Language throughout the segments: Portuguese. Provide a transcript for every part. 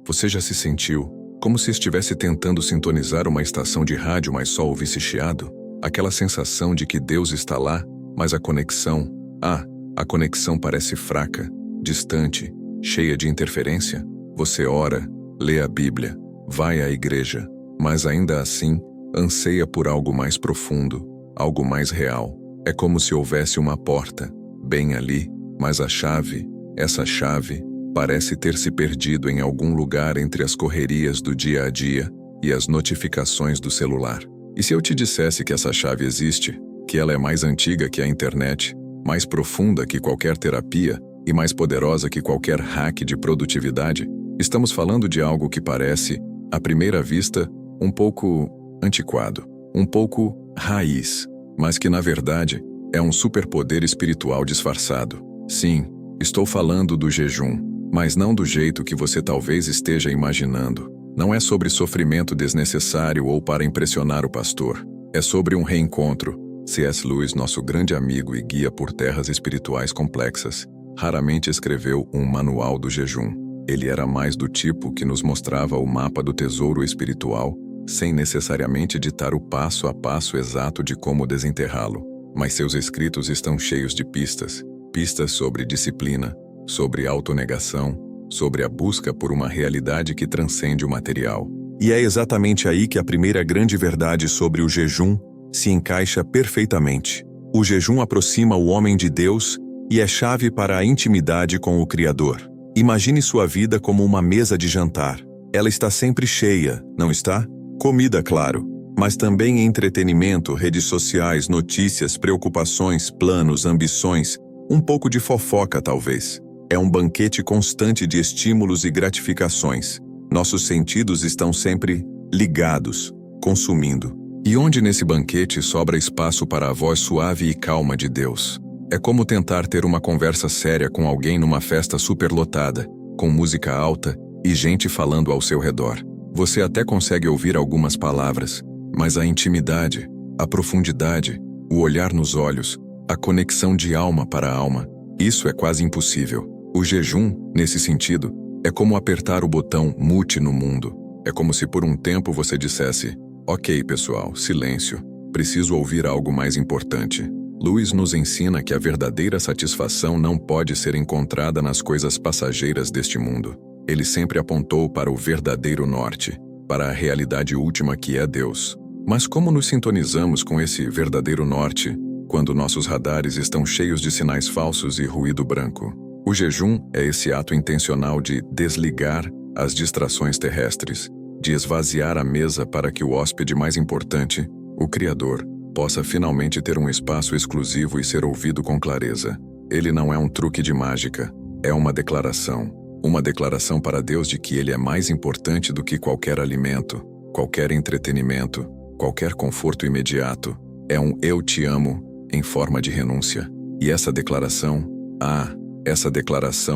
Você já se sentiu como se estivesse tentando sintonizar uma estação de rádio, mas só ouvisse chiado? Aquela sensação de que Deus está lá, mas a conexão parece fraca, distante, cheia de interferência? Você ora, lê a Bíblia, vai à igreja, mas ainda assim, anseia por algo mais profundo, algo mais real. É como se houvesse uma porta, bem ali, mas essa chave, parece ter se perdido em algum lugar entre as correrias do dia a dia e as notificações do celular. E se eu te dissesse que essa chave existe, que ela é mais antiga que a internet, mais profunda que qualquer terapia e mais poderosa que qualquer hack de produtividade? Estamos falando de algo que parece, à primeira vista, um pouco antiquado, um pouco raiz, mas que na verdade é um superpoder espiritual disfarçado. Sim, estou falando do jejum, mas não do jeito que você talvez esteja imaginando. Não é sobre sofrimento desnecessário ou para impressionar o pastor. É sobre um reencontro. C.S. Lewis, nosso grande amigo e guia por terras espirituais complexas, raramente escreveu um manual do jejum. Ele era mais do tipo que nos mostrava o mapa do tesouro espiritual, sem necessariamente ditar o passo a passo exato de como desenterrá-lo. Mas seus escritos estão cheios de pistas sobre disciplina, sobre autonegação, sobre a busca por uma realidade que transcende o material. E é exatamente aí que a primeira grande verdade sobre o jejum se encaixa perfeitamente. O jejum aproxima o homem de Deus e é chave para a intimidade com o Criador. Imagine sua vida como uma mesa de jantar. Ela está sempre cheia, não está? Comida, claro, mas também entretenimento, redes sociais, notícias, preocupações, planos, ambições, um pouco de fofoca talvez. É um banquete constante de estímulos e gratificações. Nossos sentidos estão sempre ligados, consumindo. E onde nesse banquete sobra espaço para a voz suave e calma de Deus? É como tentar ter uma conversa séria com alguém numa festa superlotada, com música alta e gente falando ao seu redor. Você até consegue ouvir algumas palavras, mas a intimidade, a profundidade, o olhar nos olhos, a conexão de alma para alma, isso é quase impossível. O jejum, nesse sentido, é como apertar o botão mute no mundo. É como se por um tempo você dissesse: ok, pessoal, silêncio, preciso ouvir algo mais importante. Lewis nos ensina que a verdadeira satisfação não pode ser encontrada nas coisas passageiras deste mundo. Ele sempre apontou para o verdadeiro norte, para a realidade última que é Deus. Mas como nos sintonizamos com esse verdadeiro norte, quando nossos radares estão cheios de sinais falsos e ruído branco? O jejum é esse ato intencional de desligar as distrações terrestres, de esvaziar a mesa para que o hóspede mais importante, o Criador, possa finalmente ter um espaço exclusivo e ser ouvido com clareza. Ele não é um truque de mágica, é uma declaração para Deus de que Ele é mais importante do que qualquer alimento, qualquer entretenimento, qualquer conforto imediato. É um eu te amo em forma de renúncia. E essa declaração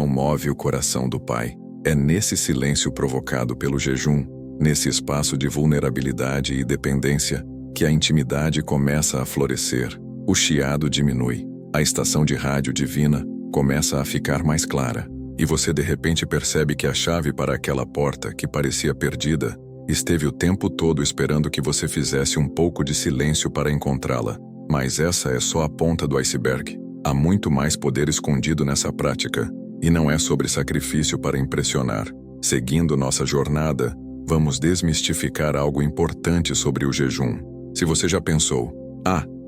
move o coração do Pai. É nesse silêncio provocado pelo jejum, nesse espaço de vulnerabilidade e dependência, que a intimidade começa a florescer. O chiado diminui, a estação de rádio divina começa a ficar mais clara, e você de repente percebe que a chave para aquela porta que parecia perdida esteve o tempo todo esperando que você fizesse um pouco de silêncio para encontrá-la. Mas essa é só a ponta do iceberg. Há muito mais poder escondido nessa prática, e não é sobre sacrifício para impressionar. Seguindo nossa jornada, vamos desmistificar algo importante sobre o jejum. Se você já pensou,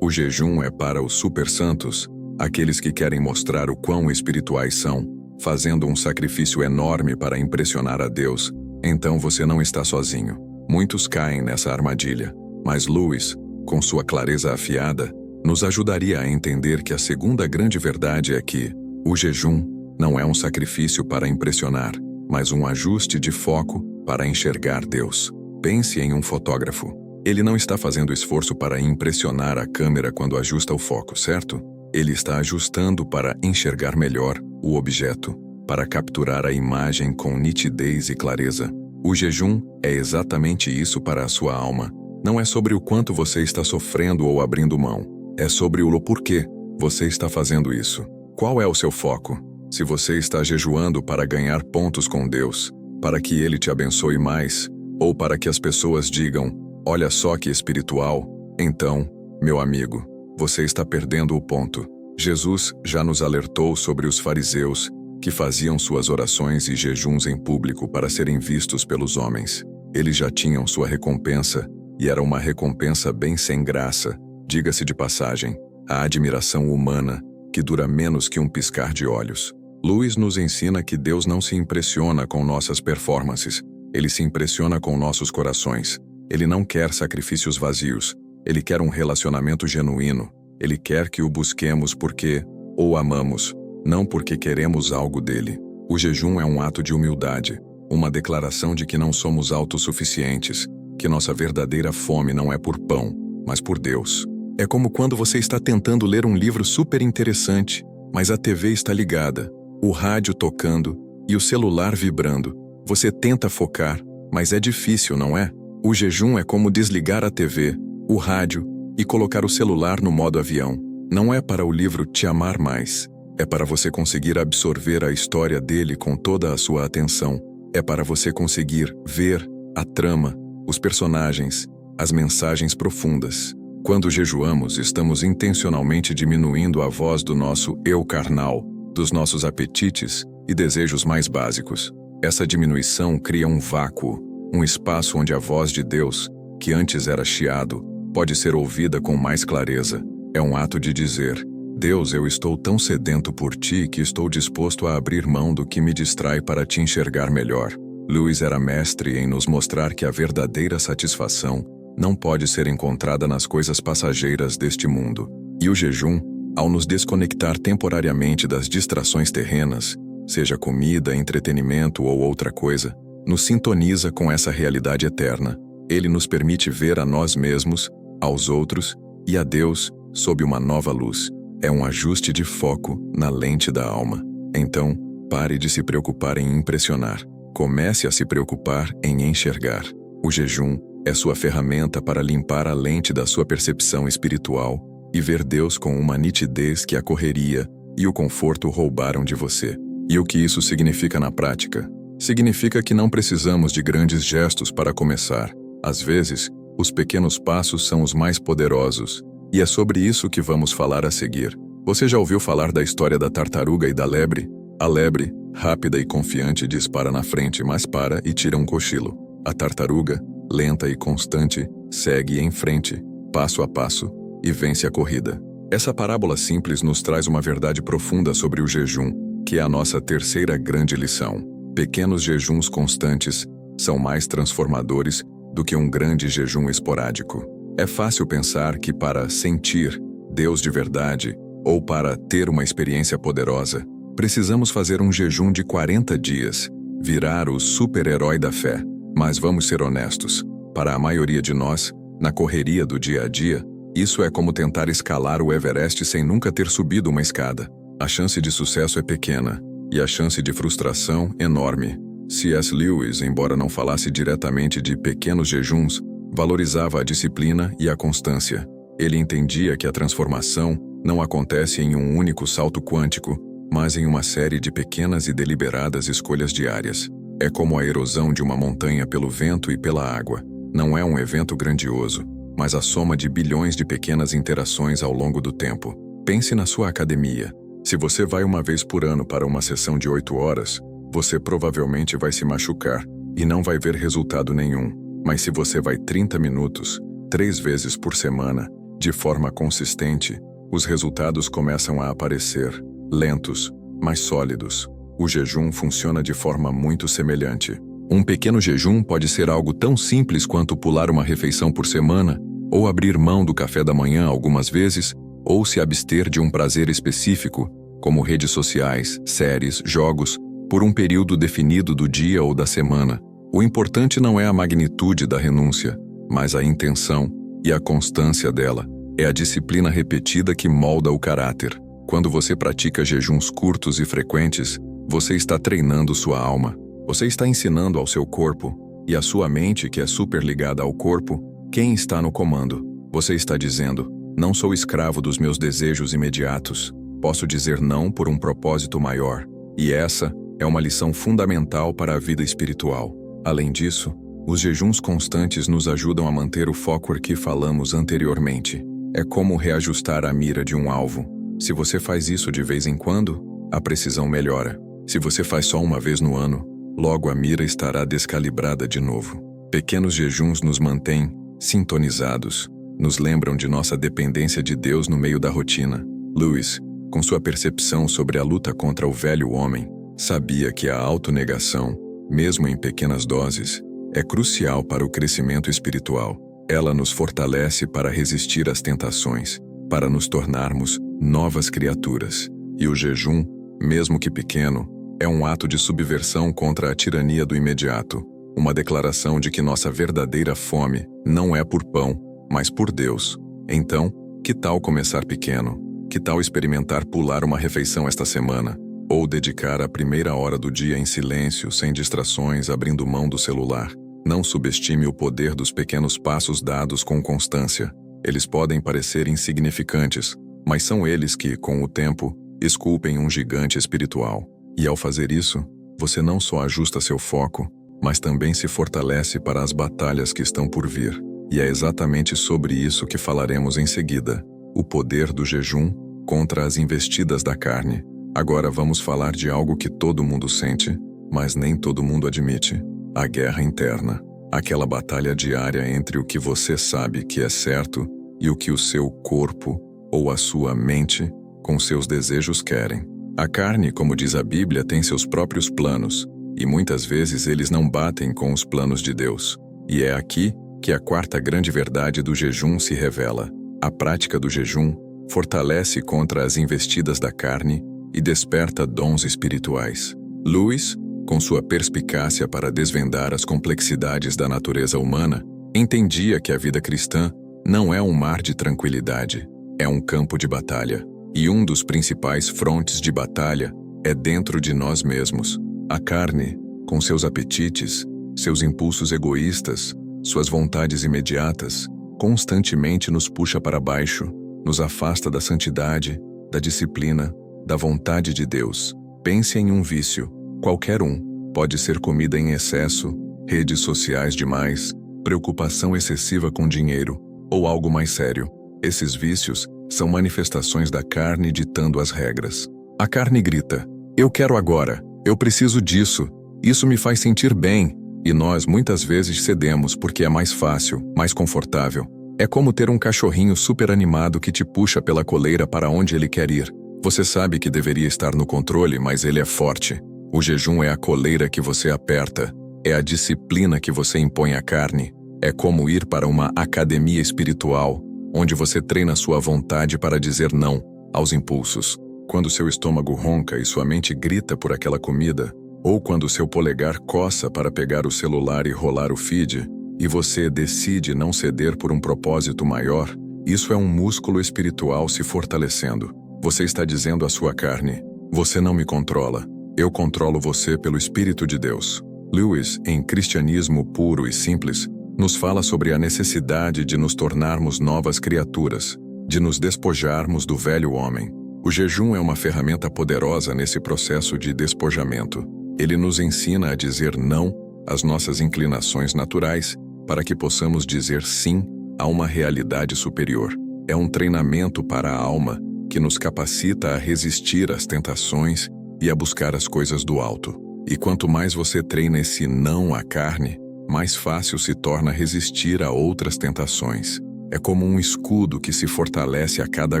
o jejum é para os super santos, aqueles que querem mostrar o quão espirituais são, fazendo um sacrifício enorme para impressionar a Deus, então você não está sozinho. Muitos caem nessa armadilha, mas Lewis, com sua clareza afiada, nos ajudaria a entender que a segunda grande verdade é que o jejum não é um sacrifício para impressionar, mas um ajuste de foco para enxergar Deus. Pense em um fotógrafo. Ele não está fazendo esforço para impressionar a câmera quando ajusta o foco, certo? Ele está ajustando para enxergar melhor o objeto, para capturar a imagem com nitidez e clareza. O jejum é exatamente isso para a sua alma. Não é sobre o quanto você está sofrendo ou abrindo mão. É sobre o porquê você está fazendo isso. Qual é o seu foco? Se você está jejuando para ganhar pontos com Deus, Para que ele te abençoe mais, ou para que as pessoas digam, olha só que espiritual, então, meu amigo, você está perdendo o ponto. Jesus já nos alertou sobre os fariseus, que faziam suas orações e jejuns em público para serem vistos pelos homens. Eles já tinham sua recompensa, e era uma recompensa bem sem graça, diga-se de passagem, a admiração humana, que dura menos que um piscar de olhos. Lewis nos ensina que Deus não se impressiona com nossas performances, ele se impressiona com nossos corações. Ele não quer sacrifícios vazios, ele quer um relacionamento genuíno, ele quer que o busquemos porque o amamos, não porque queremos algo dele. O jejum é um ato de humildade, uma declaração de que não somos autossuficientes, que nossa verdadeira fome não é por pão, mas por Deus. É como quando você está tentando ler um livro super interessante, mas a TV está ligada, o rádio tocando e o celular vibrando. Você tenta focar, mas é difícil, não é? O jejum é como desligar a TV, o rádio e colocar o celular no modo avião. Não é para o livro te amar mais, é para você conseguir absorver a história dele com toda a sua atenção. É para você conseguir ver a trama, os personagens, as mensagens profundas. Quando jejuamos, estamos intencionalmente diminuindo a voz do nosso eu carnal, dos nossos apetites e desejos mais básicos. Essa diminuição cria um vácuo, um espaço onde a voz de Deus, que antes era chiado, pode ser ouvida com mais clareza. É um ato de dizer, Deus, eu estou tão sedento por ti que estou disposto a abrir mão do que me distrai para te enxergar melhor. Lewis era mestre em nos mostrar que a verdadeira satisfação não pode ser encontrada nas coisas passageiras deste mundo. E o jejum, ao nos desconectar temporariamente das distrações terrenas, seja comida, entretenimento ou outra coisa, nos sintoniza com essa realidade eterna. Ele nos permite ver a nós mesmos, aos outros e a Deus sob uma nova luz. É um ajuste de foco na lente da alma. Então, pare de se preocupar em impressionar. Comece a se preocupar em enxergar. O jejum é sua ferramenta para limpar a lente da sua percepção espiritual e ver Deus com uma nitidez que a correria e o conforto roubaram de você. E o que isso significa na prática? Significa que não precisamos de grandes gestos para começar. Às vezes, os pequenos passos são os mais poderosos, e é sobre isso que vamos falar a seguir. Você já ouviu falar da história da tartaruga e da lebre? A lebre, rápida e confiante, dispara na frente, mas para e tira um cochilo. A tartaruga, lenta e constante, segue em frente, passo a passo, e vence a corrida. Essa parábola simples nos traz uma verdade profunda sobre o jejum, que é a nossa terceira grande lição. Pequenos jejuns constantes são mais transformadores do que um grande jejum esporádico. É fácil pensar que para sentir Deus de verdade ou para ter uma experiência poderosa, precisamos fazer um jejum de 40 dias, virar o super-herói da fé. Mas vamos ser honestos, para a maioria de nós, na correria do dia a dia, isso é como tentar escalar o Everest sem nunca ter subido uma escada. A chance de sucesso é pequena, e a chance de frustração enorme. C.S. Lewis, embora não falasse diretamente de pequenos jejuns, valorizava a disciplina e a constância. Ele entendia que a transformação não acontece em um único salto quântico, mas em uma série de pequenas e deliberadas escolhas diárias. É como a erosão de uma montanha pelo vento e pela água. Não é um evento grandioso, mas a soma de bilhões de pequenas interações ao longo do tempo. Pense na sua academia. Se você vai uma vez por ano para uma sessão de 8 horas, você provavelmente vai se machucar e não vai ver resultado nenhum. Mas se você vai 30 minutos, 3 vezes por semana, de forma consistente, os resultados começam a aparecer, lentos, mas sólidos. O jejum funciona de forma muito semelhante. Um pequeno jejum pode ser algo tão simples quanto pular uma refeição por semana, ou abrir mão do café da manhã algumas vezes, ou se abster de um prazer específico, como redes sociais, séries, jogos, por um período definido do dia ou da semana. O importante não é a magnitude da renúncia, mas a intenção e a constância dela. É a disciplina repetida que molda o caráter. Quando você pratica jejuns curtos e frequentes, você está treinando sua alma. Você está ensinando ao seu corpo, e à sua mente, que é super ligada ao corpo, quem está no comando. Você está dizendo, não sou escravo dos meus desejos imediatos. Posso dizer não por um propósito maior. E essa É uma lição fundamental para a vida espiritual. Além disso, os jejuns constantes nos ajudam a manter o foco que falamos anteriormente. É como reajustar a mira de um alvo. Se você faz isso de vez em quando, a precisão melhora. Se você faz só uma vez no ano, logo a mira estará descalibrada de novo. Pequenos jejuns nos mantêm sintonizados, nos lembram de nossa dependência de Deus no meio da rotina. Lewis, com sua percepção sobre a luta contra o velho homem, sabia que a autonegação, mesmo em pequenas doses, é crucial para o crescimento espiritual. Ela nos fortalece para resistir às tentações, para nos tornarmos novas criaturas. E o jejum, mesmo que pequeno, é um ato de subversão contra a tirania do imediato, uma declaração de que nossa verdadeira fome não é por pão, mas por Deus. Então, que tal começar pequeno? Que tal experimentar pular uma refeição esta semana? Ou dedicar a primeira hora do dia em silêncio, sem distrações, abrindo mão do celular? Não subestime o poder dos pequenos passos dados com constância. Eles podem parecer insignificantes, mas são eles que, com o tempo, esculpem um gigante espiritual. E ao fazer isso, você não só ajusta seu foco, mas também se fortalece para as batalhas que estão por vir. E é exatamente sobre isso que falaremos em seguida: o poder do jejum contra as investidas da carne. Agora vamos falar de algo que todo mundo sente, mas nem todo mundo admite: a guerra interna. Aquela batalha diária entre o que você sabe que é certo e o que o seu corpo ou a sua mente, com seus desejos, querem. A carne, como diz a Bíblia, tem seus próprios planos, e muitas vezes eles não batem com os planos de Deus. E é aqui que a quarta grande verdade do jejum se revela. A prática do jejum fortalece contra as investidas da carne e desperta dons espirituais. Lewis, com sua perspicácia para desvendar as complexidades da natureza humana, entendia que a vida cristã não é um mar de tranquilidade, é um campo de batalha. E um dos principais frontes de batalha é dentro de nós mesmos. A carne, com seus apetites, seus impulsos egoístas, suas vontades imediatas, constantemente nos puxa para baixo, nos afasta da santidade, da disciplina, da vontade de Deus. Pense em um vício, qualquer um. Pode ser comida em excesso, redes sociais demais, preocupação excessiva com dinheiro, ou algo mais sério. Esses vícios são manifestações da carne ditando as regras. A carne grita: eu quero agora, eu preciso disso, isso me faz sentir bem. E nós muitas vezes cedemos porque é mais fácil, mais confortável. É como ter um cachorrinho super animado que te puxa pela coleira para onde ele quer ir. Você sabe que deveria estar no controle, mas ele é forte. O jejum é a coleira que você aperta, é a disciplina que você impõe à carne. É como ir para uma academia espiritual, onde você treina sua vontade para dizer não aos impulsos. Quando seu estômago ronca e sua mente grita por aquela comida, ou quando seu polegar coça para pegar o celular e rolar o feed, e você decide não ceder por um propósito maior, isso é um músculo espiritual se fortalecendo. Você está dizendo à sua carne: você não me controla, eu controlo você pelo Espírito de Deus. Lewis, em Cristianismo Puro e Simples, nos fala sobre a necessidade de nos tornarmos novas criaturas, de nos despojarmos do velho homem. O jejum é uma ferramenta poderosa nesse processo de despojamento. Ele nos ensina a dizer não às nossas inclinações naturais, para que possamos dizer sim a uma realidade superior. É um treinamento para a alma que nos capacita a resistir às tentações e a buscar as coisas do alto. E quanto mais você treina esse não à carne, mais fácil se torna resistir a outras tentações. É como um escudo que se fortalece a cada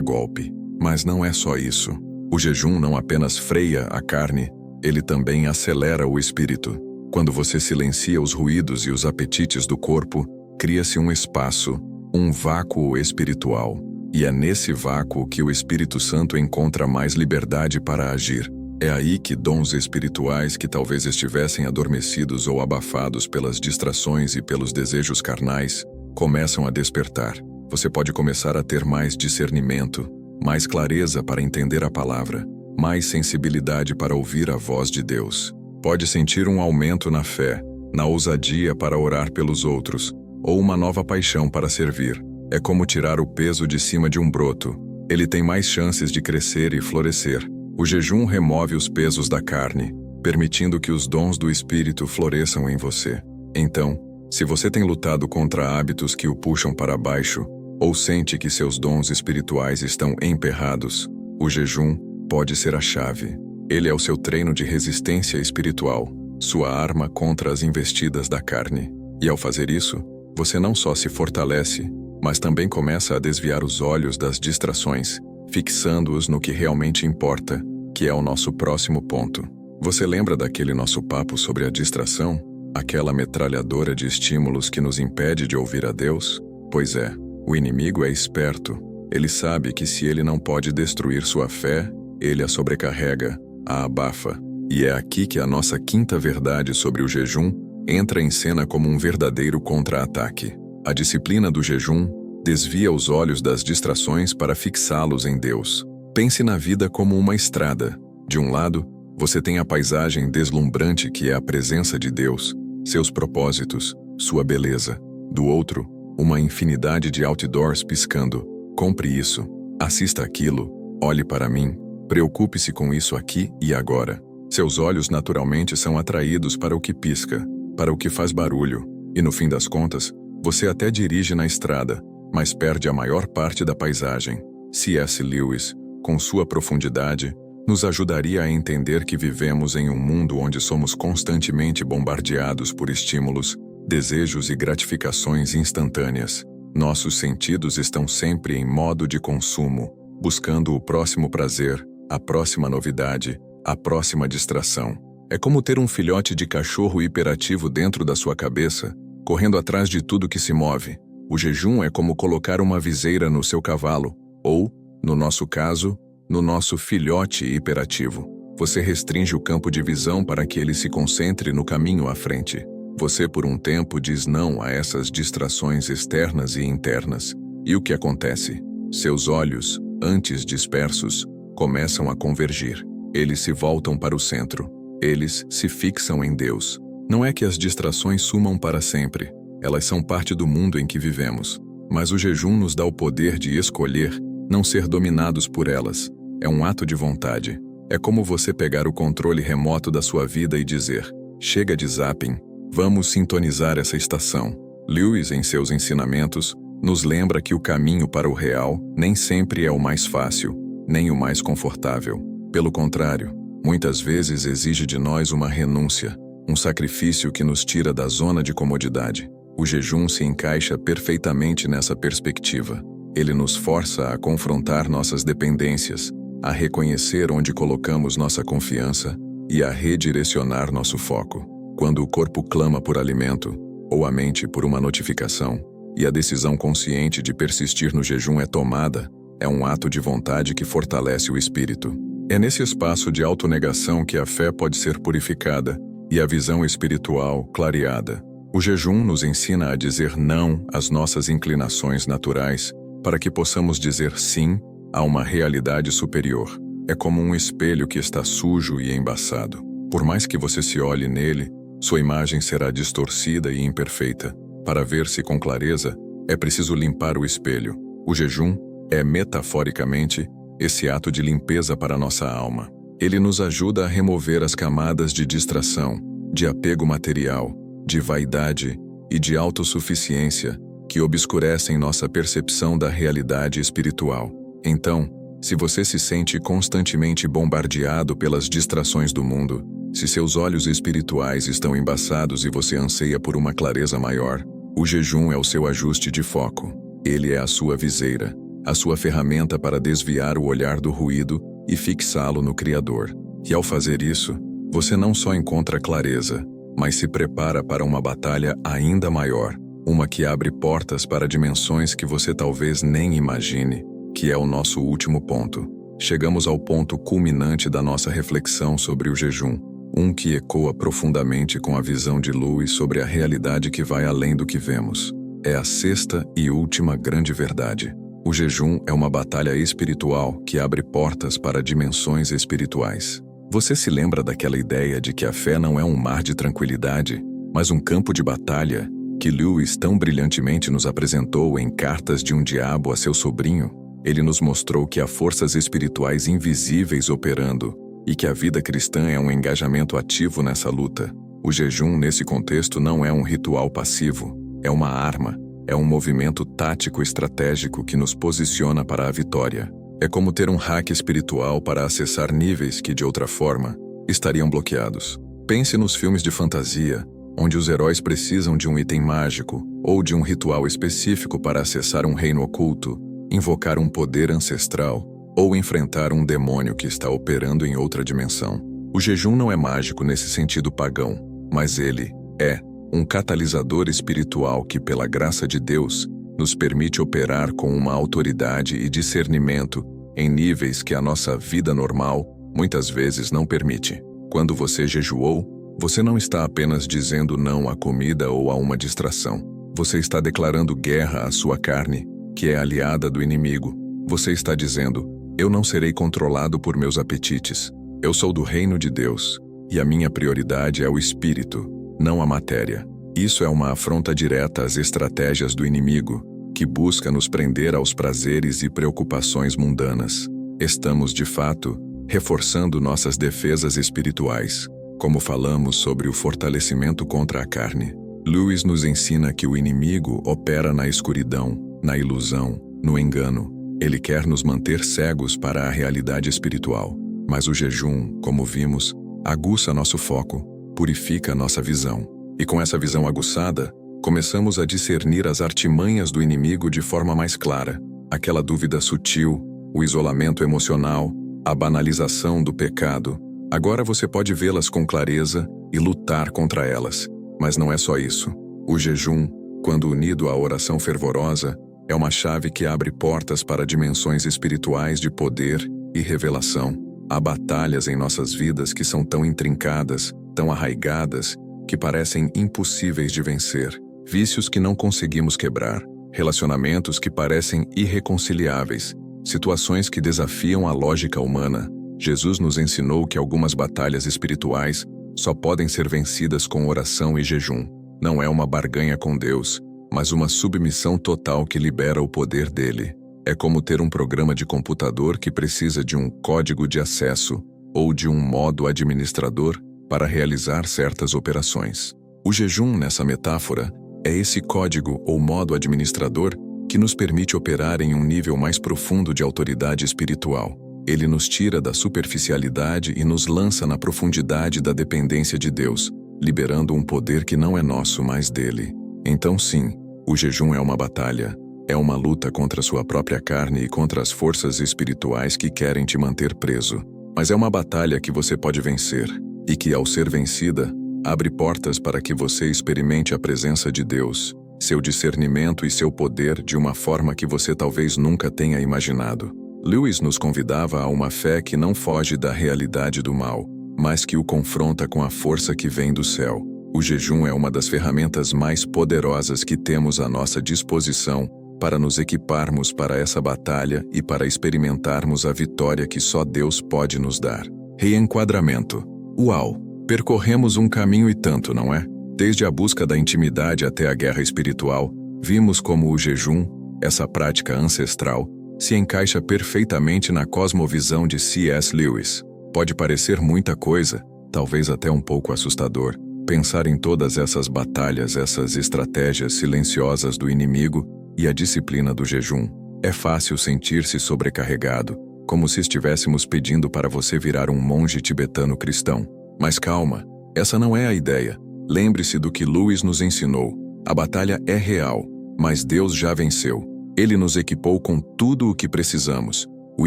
golpe. Mas não é só isso. O jejum não apenas freia a carne, ele também acelera o espírito. Quando você silencia os ruídos e os apetites do corpo, cria-se um espaço, um vácuo espiritual. E é nesse vácuo que o Espírito Santo encontra mais liberdade para agir. É aí que dons espirituais que talvez estivessem adormecidos ou abafados pelas distrações e pelos desejos carnais, começam a despertar. Você pode começar a ter mais discernimento, mais clareza para entender a palavra, mais sensibilidade para ouvir a voz de Deus. Pode sentir um aumento na fé, na ousadia para orar pelos outros, ou uma nova paixão para servir. É como tirar o peso de cima de um broto. Ele tem mais chances de crescer e florescer. O jejum remove os pesos da carne. permitindo que os dons do Espírito floresçam em você. Então, se você tem lutado contra hábitos que o puxam para baixo, ou sente que seus dons espirituais estão emperrados, o jejum pode ser a chave. Ele é o seu treino de resistência espiritual, sua arma contra as investidas da carne. E ao fazer isso, você não só se fortalece, mas também começa a desviar os olhos das distrações, fixando-os no que realmente importa, que é o nosso próximo ponto. Você lembra daquele nosso papo sobre a distração? Aquela metralhadora de estímulos que nos impede de ouvir a Deus? Pois é, o inimigo é esperto. Ele sabe que se ele não pode destruir sua fé, ele a sobrecarrega, a abafa. E é aqui que a nossa quinta verdade sobre o jejum entra em cena como um verdadeiro contra-ataque. A disciplina do jejum desvia os olhos das distrações para fixá-los em Deus. Pense na vida como uma estrada. De um lado, você tem a paisagem deslumbrante que é a presença de Deus, seus propósitos, sua beleza. Do outro, uma infinidade de outdoors piscando. Compre isso, assista aquilo, olhe para mim, preocupe-se com isso aqui e agora. Seus olhos naturalmente são atraídos para o que pisca, para o que faz barulho, e no fim das contas, você até dirige na estrada, mas perde a maior parte da paisagem. C.S. Lewis, com sua profundidade, nos ajudaria a entender que vivemos em um mundo onde somos constantemente bombardeados por estímulos, desejos e gratificações instantâneas. Nossos sentidos estão sempre em modo de consumo, buscando o próximo prazer, a próxima novidade, a próxima distração. É como ter um filhote de cachorro hiperativo dentro da sua cabeça, correndo atrás de tudo que se move. O jejum é como colocar uma viseira no seu cavalo, ou, no nosso caso, no nosso filhote hiperativo. Você restringe o campo de visão para que ele se concentre no caminho à frente. Você, por um tempo, diz não a essas distrações externas e internas. E o que acontece? Seus olhos, antes dispersos, começam a convergir. Eles se voltam para o centro. Eles se fixam em Deus. Não é que as distrações sumam para sempre. Elas são parte do mundo em que vivemos. Mas o jejum nos dá o poder de escolher, não ser dominados por elas. É um ato de vontade. É como você pegar o controle remoto da sua vida e dizer: chega de zapping, vamos sintonizar essa estação. Lewis, em seus ensinamentos, nos lembra que o caminho para o real nem sempre é o mais fácil, nem o mais confortável. Pelo contrário, muitas vezes exige de nós uma renúncia, um sacrifício que nos tira da zona de comodidade. O jejum se encaixa perfeitamente nessa perspectiva. Ele nos força a confrontar nossas dependências, a reconhecer onde colocamos nossa confiança e a redirecionar nosso foco. Quando o corpo clama por alimento, ou a mente por uma notificação, e a decisão consciente de persistir no jejum é tomada, é um ato de vontade que fortalece o espírito. É nesse espaço de autonegação que a fé pode ser purificada e a visão espiritual clareada. O jejum nos ensina a dizer não às nossas inclinações naturais, para que possamos dizer sim a uma realidade superior. É como um espelho que está sujo e embaçado. Por mais que você se olhe nele, sua imagem será distorcida e imperfeita. Para ver-se com clareza, é preciso limpar o espelho. O jejum é, metaforicamente, esse ato de limpeza para nossa alma. Ele nos ajuda a remover as camadas de distração, de apego material, de vaidade e de autossuficiência que obscurecem nossa percepção da realidade espiritual. Então, se você se sente constantemente bombardeado pelas distrações do mundo, se seus olhos espirituais estão embaçados e você anseia por uma clareza maior, o jejum é o seu ajuste de foco. Ele é a sua viseira, a sua ferramenta para desviar o olhar do ruído e fixá-lo no Criador. E ao fazer isso, você não só encontra clareza, mas se prepara para uma batalha ainda maior, uma que abre portas para dimensões que você talvez nem imagine, que é o nosso último ponto. Chegamos ao ponto culminante da nossa reflexão sobre o jejum, um que ecoa profundamente com a visão de Lewis sobre a realidade que vai além do que vemos. É a sexta e última grande verdade. O jejum é uma batalha espiritual que abre portas para dimensões espirituais. Você se lembra daquela ideia de que a fé não é um mar de tranquilidade, mas um campo de batalha que Lewis tão brilhantemente nos apresentou em Cartas de um Diabo a seu sobrinho? Ele nos mostrou que há forças espirituais invisíveis operando, e que a vida cristã é um engajamento ativo nessa luta. O jejum, nesse contexto, não é um ritual passivo, é uma arma, é um movimento tático estratégico que nos posiciona para a vitória. É como ter um hack espiritual para acessar níveis que, de outra forma, estariam bloqueados. Pense nos filmes de fantasia, onde os heróis precisam de um item mágico ou de um ritual específico para acessar um reino oculto, invocar um poder ancestral ou enfrentar um demônio que está operando em outra dimensão. O jejum não é mágico nesse sentido pagão, mas ele é um catalisador espiritual que, pela graça de Deus, nos permite operar com uma autoridade e discernimento em níveis que a nossa vida normal muitas vezes não permite. Quando você jejuou, você não está apenas dizendo não à comida ou a uma distração. Você está declarando guerra à sua carne, que é aliada do inimigo. Você está dizendo: eu não serei controlado por meus apetites. Eu sou do reino de Deus, e a minha prioridade é o espírito, não a matéria. Isso é uma afronta direta às estratégias do inimigo, que busca nos prender aos prazeres e preocupações mundanas. Estamos, de fato, reforçando nossas defesas espirituais, como falamos sobre o fortalecimento contra a carne. Lewis nos ensina que o inimigo opera na escuridão, na ilusão, no engano. Ele quer nos manter cegos para a realidade espiritual. Mas o jejum, como vimos, aguça nosso foco, purifica nossa visão. E com essa visão aguçada, começamos a discernir as artimanhas do inimigo de forma mais clara. Aquela dúvida sutil, o isolamento emocional, a banalização do pecado. Agora você pode vê-las com clareza e lutar contra elas. Mas não é só isso. O jejum, quando unido à oração fervorosa, é uma chave que abre portas para dimensões espirituais de poder e revelação. Há batalhas em nossas vidas que são tão intrincadas, tão arraigadas, que parecem impossíveis de vencer. Vícios que não conseguimos quebrar, relacionamentos que parecem irreconciliáveis, situações que desafiam a lógica humana. Jesus nos ensinou que algumas batalhas espirituais só podem ser vencidas com oração e jejum. Não é uma barganha com Deus, mas uma submissão total que libera o poder dele. É como ter um programa de computador que precisa de um código de acesso ou de um modo administrador para realizar certas operações. O jejum, nessa metáfora, é esse código ou modo administrador que nos permite operar em um nível mais profundo de autoridade espiritual. Ele nos tira da superficialidade e nos lança na profundidade da dependência de Deus, liberando um poder que não é nosso, mas dele. Então sim, o jejum é uma batalha. É uma luta contra sua própria carne e contra as forças espirituais que querem te manter preso. Mas é uma batalha que você pode vencer, e que, ao ser vencida, abre portas para que você experimente a presença de Deus, seu discernimento e seu poder de uma forma que você talvez nunca tenha imaginado. Lewis nos convidava a uma fé que não foge da realidade do mal, mas que o confronta com a força que vem do céu. O jejum é uma das ferramentas mais poderosas que temos à nossa disposição para nos equiparmos para essa batalha e para experimentarmos a vitória que só Deus pode nos dar. Reenquadramento. Uau! Percorremos um caminho e tanto, não é? Desde a busca da intimidade até a guerra espiritual, vimos como o jejum, essa prática ancestral, se encaixa perfeitamente na cosmovisão de C.S. Lewis. Pode parecer muita coisa, talvez até um pouco assustador, pensar em todas essas batalhas, essas estratégias silenciosas do inimigo e a disciplina do jejum. É fácil sentir-se sobrecarregado, como se estivéssemos pedindo para você virar um monge tibetano cristão. Mas calma, essa não é a ideia. Lembre-se do que Lewis nos ensinou. A batalha é real, mas Deus já venceu. Ele nos equipou com tudo o que precisamos. O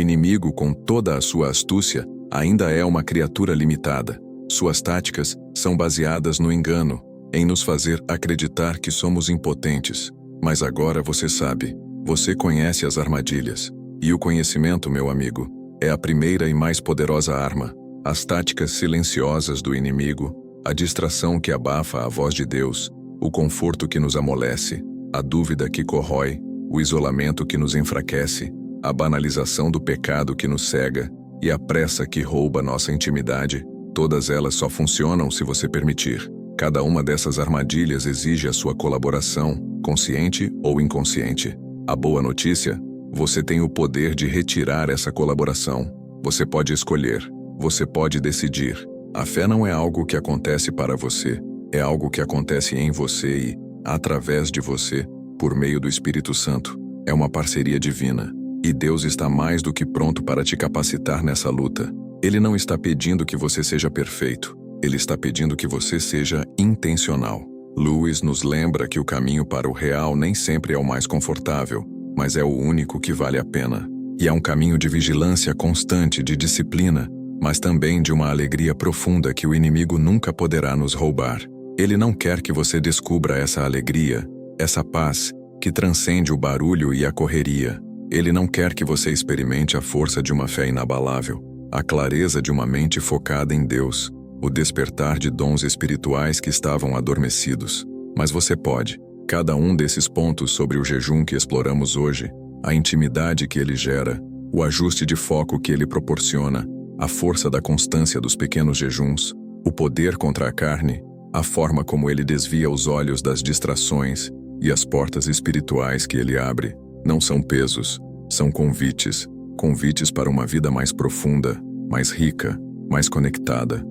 inimigo, com toda a sua astúcia, ainda é uma criatura limitada. Suas táticas são baseadas no engano, em nos fazer acreditar que somos impotentes. Mas agora você sabe, você conhece as armadilhas. E o conhecimento, meu amigo, é a primeira e mais poderosa arma. As táticas silenciosas do inimigo, a distração que abafa a voz de Deus, o conforto que nos amolece, a dúvida que corrói, o isolamento que nos enfraquece, a banalização do pecado que nos cega e a pressa que rouba nossa intimidade, todas elas só funcionam se você permitir. Cada uma dessas armadilhas exige a sua colaboração, consciente ou inconsciente. A boa notícia: você tem o poder de retirar essa colaboração. Você pode escolher. Você pode decidir. A fé não é algo que acontece para você, é algo que acontece em você e, através de você, por meio do Espírito Santo. É uma parceria divina. E Deus está mais do que pronto para te capacitar nessa luta. Ele não está pedindo que você seja perfeito. Ele está pedindo que você seja intencional. Lewis nos lembra que o caminho para o real nem sempre é o mais confortável, mas é o único que vale a pena. E é um caminho de vigilância constante, de disciplina, mas também de uma alegria profunda que o inimigo nunca poderá nos roubar. Ele não quer que você descubra essa alegria, essa paz, que transcende o barulho e a correria. Ele não quer que você experimente a força de uma fé inabalável, a clareza de uma mente focada em Deus, o despertar de dons espirituais que estavam adormecidos. Mas você pode. Cada um desses pontos sobre o jejum que exploramos hoje, a intimidade que ele gera, o ajuste de foco que ele proporciona, a força da constância dos pequenos jejuns, o poder contra a carne, a forma como ele desvia os olhos das distrações e as portas espirituais que ele abre, não são pesos, são convites, convites para uma vida mais profunda, mais rica, mais conectada.